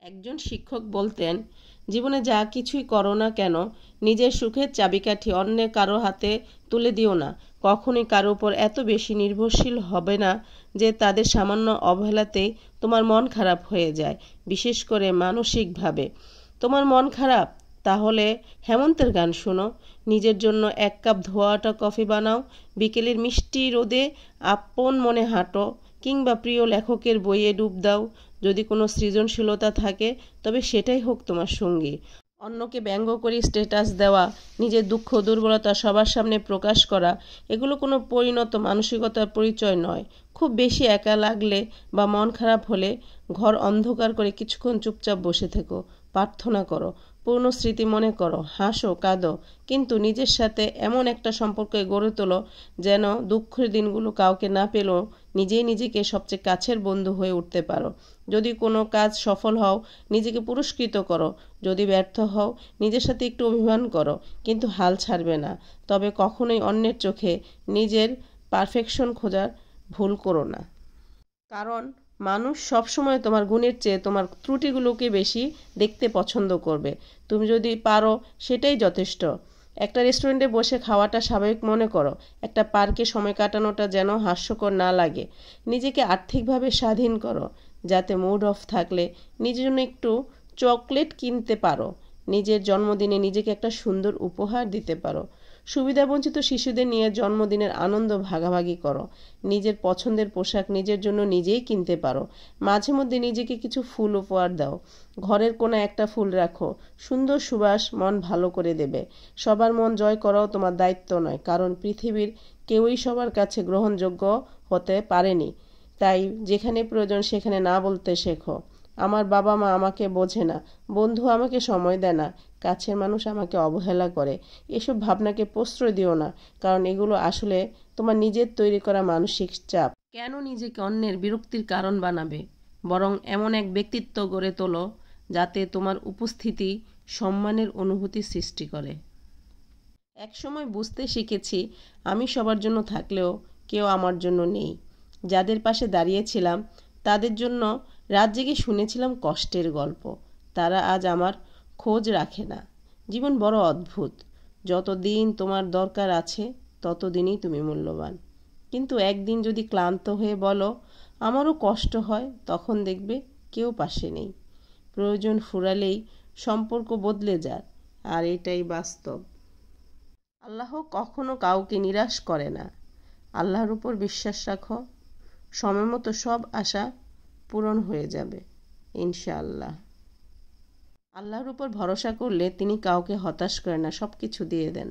একজন শিক্ষক বলতেন, জীবনে যা কিছুই করো না কেন নিজের সুখের চাবিকাঠি অন্যের কারো হাতে তুলে দিও না। কখনোই কারো উপর এত বেশি নির্ভরশীল হবে না যে তাদের সামান্য অবহেলাতেই তোমার মন খারাপ হয়ে যায়, বিশেষ করে মানসিকভাবে। তোমার মন খারাপ? তাহলে হেমন্তের গান শোনো, নিজের জন্য এক কাপ ধোয়াটা কফি বানাও, বিকেলের মিষ্টি রোদে আপন মনে হাঁটো, কিংবা প্রিয় লেখকের বইয়ে ডুব দাও। যদি কোনো সৃজনশীলতা থাকে তবে সেটাই হোক তোমার সঙ্গী। অন্যকে ব্যঙ্গ করে স্ট্যাটাস দেওয়া, নিজের দুঃখ দুর্বলতা সবার সামনে প্রকাশ করা, এগুলো কোনো পরিণত মানসিকতার পরিচয় নয়। খুব বেশি একা লাগলে বা মন খারাপ হলে ঘর অন্ধকার করে কিছুক্ষণ চুপচাপ বসে থেকো, প্রার্থনা করো, পুরনো স্মৃতি মনে করো, হাসো, কাঁদো, কিন্তু নিজের সাথে এমন একটা সম্পর্ক গড়ে তোলো যেন দুঃখের দিনগুলো কাউকে না পেলেও নিজেই নিজেকে সবচেয়ে কাছের বন্ধু হয়ে উঠতে পারো। যদি কোনো কাজ সফল হও, নিজেকে পুরস্কৃত করো। যদি ব্যর্থ হও, নিজের সাথে একটু অভিমান করো, কিন্তু হাল ছাড়বে না। তবে কখনোই অন্যের চোখে নিজের পারফেকশন খোঁজার ভুল করো না। কারণ মানুষ সবসময় তোমার গুণের চেয়ে তোমার ত্রুটিগুলোকে বেশি দেখতে পছন্দ করবে। তুমি যদি পারো সেটাই যথেষ্ট। একটা রেস্টুরেন্টে বসে খাওয়াটা স্বাভাবিক মনে করো, একটা পার্কে সময় কাটানোটা যেন হাস্যকর না লাগে। নিজেকে আর্থিকভাবে স্বাধীন করো, যাতে মুড অফ থাকলে নিজের জন্য একটু চকলেট কিনতে পারো, নিজের জন্মদিনে নিজেকে একটা সুন্দর উপহার দিতে পারো। সুবিধাবঞ্চিত শিশুদের নিয়ে জন্মদিনের আনন্দ ভাগাভাগি করো। নিজের পছন্দের পোশাক নিজের জন্য নিজেই কিনতে পারো। মাঝে মধ্যে নিজেকে কিছু ফুল উপহার দাও। ঘরের কোণে একটা ফুল রাখো, সুন্দর সুবাস মন ভালো করে দেবে। সবার মন জয় করাও তোমার দায়িত্ব নয়, কারণ পৃথিবীর কেউই সবার কাছে গ্রহণযোগ্য হতে পারেনি। তাই যেখানে প্রয়োজন সেখানে না বলতে শেখো। আমার বাবা মা আমাকে বোঝে না, বন্ধু আমাকে সময় দেয় না, কাছের মানুষ আমাকে অবহেলা করে, এসব ভাবনাকে প্রশ্রয় দিও না, কারণ এগুলো আসলে তোমার নিজের তৈরি করা মানসিক চাপ। কেন নিজেকে অন্যের বিরক্তির কারণ বানাবে? বরং এমন এক ব্যক্তিত্ব গড়ে তোলো যাতে তোমার উপস্থিতি সম্মানের অনুভূতি সৃষ্টি করে। একসময় বুঝতে শিখেছি, আমি সবার জন্য থাকলেও কেউ আমার জন্য নেই। যাদের পাশে দাঁড়িয়েছিলাম তাদের জন্য রাত জেগে শুনেছিলাম কষ্টের গল্প, তারা আজ আমার খোঁজ রাখে না। জীবন বড় অদ্ভুত। যতদিন তোমার দরকার আছে ততদিনই তুমি মূল্যবান। কিন্তু একদিন যদি ক্লান্ত হয়ে বলো আমারও কষ্ট হয়, তখন দেখবে কেউ পাশে নেই। প্রয়োজন ফুরালেই সম্পর্ক বদলে যায়, আর এটাই বাস্তব। আল্লাহ কখনো কাউকে নিরাশ করে না। আল্লাহর উপর বিশ্বাস রাখো, সময় মতো সব আশা পূরণ হয়ে যাবে ইনশাআল্লাহ। আল্লাহর উপর ভরসা করলে তিনি কাউকে হতাশ করেন না, সব কিছু দিয়ে দেন।